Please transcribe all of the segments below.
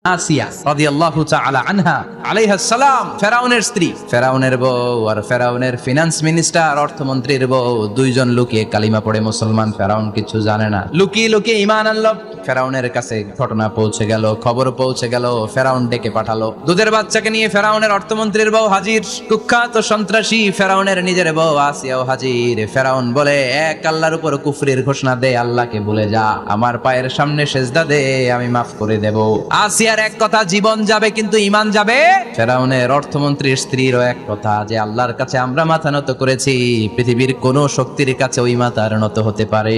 আসিয়া রাদিয়াল্লাহু তাআলা আনহা আলাইহাস সালাম, ফেরাউনের স্ত্রী, ফেরাউনের বউ আর ফেরাউনের ফিনান্স মিনিস্টার অর্থমন্ত্রীর বউ দুইজন লুকিয়ে কালিমা পড়ে মুসলমান। ফেরাউন কিছু জানে না, লুকিয়ে লুকিয়ে ঈমান আনলো। ফেরাউনের কাছে ঘটনা পৌঁছে গেল, খবর পৌঁছে গেল, ফেরাউন ডেকে পাঠালো। দুধের বাচ্চাকে নিয়ে ফেরাউনের অর্থমন্ত্রীর বউ হাজির। কুখ্যাত সন্ত্রাসী ফেরাউনের নিজের বউ আসিয়াও হাজির। ফেরাউন বলে, এক আল্লাহর উপর কুফরির ঘোষণা দে, আল্লাহকে ভুলে যা, আমার পায়ের সামনে সেজদা দে, আমি মাফ করে দেব। আসিয়ার এক কথা, জীবন যাবে কিন্তু ঈমান যাবে। ফেরাউনের অর্থমন্ত্রীর স্ত্রীরও এক কথা, যে আল্লাহর কাছে আমরা মাথা নত করেছি, পৃথিবীর কোন শক্তির কাছে ওই মাথার নত হতে পারে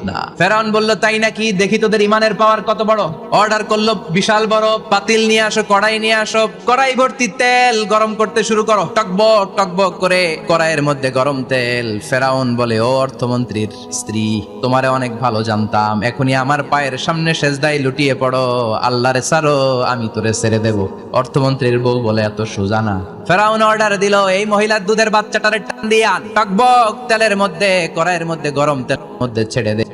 না। ফেরাউন বলল, তাই নাকি, দেখি তোদের ঈমানের পাওয়ার কত বড়। অর্ডার করলো, বিশাল বড় পাতিল নিয়ে আসো, কড়াই নিয়ে আসো, কড়াই ভর্তি তেল গরম করতে শুরু করো। টকবক টকবক করে কড়াইয়ের মধ্যে গরম তেল। ফেরাউন বলে, ও অর্থমন্ত্রীর স্ত্রী, তোমারে অনেক ভালো জানতাম, এখনই আমার পায়ের সামনে সেজদায় লুটিয়ে পড়ো, আল্লাহরে ছাড়ো, আমি তোরে ছেড়ে দেব। অর্থমন্ত্রীর বউ বলে, এত সোজা না। ফেরাউন অর্ডার দিল, এই মহিলার দুধের বাচ্চাটারে টান দিয়ে আন, টকবক তেলের মধ্যে, কড়াইয়ের মধ্যে গরম তেলের মধ্যে ছেড়ে দে।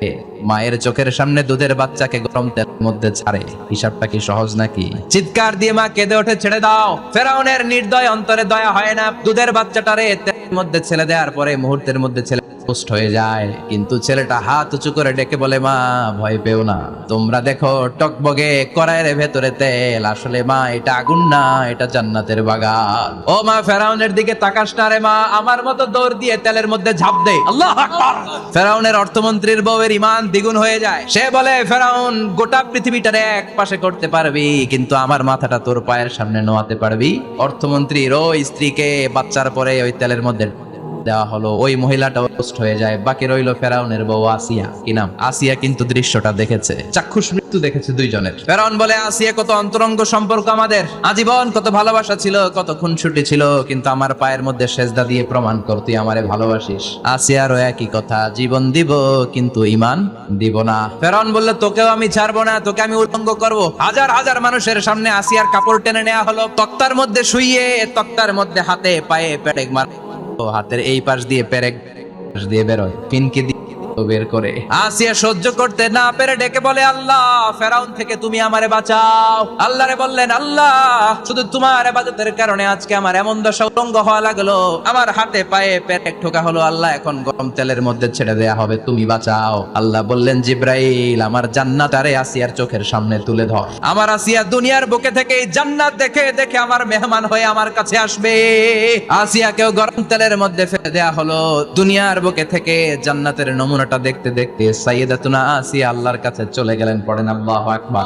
মায়ের চোখের সামনে দুধের বাচ্চাকে গরম তেলের মধ্যে ছাড়ে, হিসাবটা কি সহজ নাকি? চিৎকার দিয়ে মা কেঁদে ওঠে, ছেড়ে দাও। ফেরাউনের নির্দয় অন্তরে দয়া হয় না। দুধের বাচ্চাটারে তেলের মধ্যে ছেড়ে দেওয়ার পরে মুহূর্তের মধ্যে ছেলে পোস্ট হয়ে যায়, কিন্তু ছেলেটা হাত উঁচু করে ডেকে বলে, মা ভয় পেও না, তোমরা দেখো টকবগে কড়াইয়ের ভেতরে তেল, আসলে মা এটা আগুন না, এটা জান্নাতের বাগান। ও মা, ফেরাউনের দিকে তাকাস না রে মা, আমার মতো দৌড় দিয়ে তেলের মধ্যে ঝাঁপ দে। আল্লাহু আকবার। ফেরাউনের অর্থমন্ত্রীর বউয়ের ঈমান দ্বিগুণ হয়ে যায়। সে বলে, ফেরাউন, গোটা পৃথিবীটারে এক পাশে করতে পারবি, কিন্তু আমার মাথাটা তোর পায়ের সামনে নোয়াতে পারবি? অর্থমন্ত্রীর ওই স্ত্রীকে বাচ্চার পরে ওই তেলের মধ্যে দেওয়া হলো। ওই মহিলাটা পোস্ট হয়ে যায়। বাকি রইল ফেরাউনের বউ আসিয়া। কি নাম? আসিয়া কিন্তু দৃশ্যটা দেখেছে, চাক্ষুষ মৃত্যু দেখেছে দুইজনের। ফেরাউন বলে, আসিয়া, কত অন্তরঙ্গ সম্পর্ক আমাদের, আজীবন কত ভালোবাসা ছিল, কত খুনসুটি ছিল, কিন্তু আমার পায়ের মধ্যে সেজদা দিয়ে প্রমাণ কর তুই আমারে ভালোবাসিস। আসিয়ারও একই কথা, জীবন দিব কিন্তু ঈমান দিব না। ফেরাউন বলল, তোকেও আমি ছাড়বো না, তোকে আমি উলঙ্গ করব। হাজার হাজার মানুষের সামনে আসিয়ার কাপড় টেনে নেওয়া হলো, তক্তার মধ্যে শুইয়ে, তক্তার মধ্যে হাতে পায়ে পেরেক মার, হাতের এই পাশ দিয়ে পেরেক দিয়ে বেরোয়, পিনকে দিয়ে বের করে। আসিয়া সহ্য করতে না পেরে ডেকে বলে, আল্লাহ, ফেরাউন থেকে তুমি আমারে বাঁচাও। আল্লাহরে বললেন, আল্লাহ, শুধু তোমার ইবাদতের কারণে আজকে আমার এমন দশা উলঙ্গ হওয়া লাগলো, আমার হাতে পায়ে পেরেক ঠোকা হলো, আল্লাহ, এখন গরম তেলের মধ্যে ছেড়ে দেয়া হবে, তুমি বাঁচাও। আল্লাহ বললেন, জিব্রাইল, আমার জান্নাত আরে আসিয়ার চোখের সামনে তুলে ধর। আমার আসিয়া দুনিয়ার বুকে থেকে জান্নাত দেখে দেখে আমার মেহমান হয়ে আমার কাছে আসবে। আসিয়াকেও গরম তেলের মধ্যে ফেলে দেয়া হলো। দুনিয়ার বুকে থেকে জান্নাতের নমুনাটা দেখতে দেখতে সাইয়েদাতুনা আসিয়া আল্লাহর কাছে চলে গেলেন। পড়েন আল্লাহু আকবার।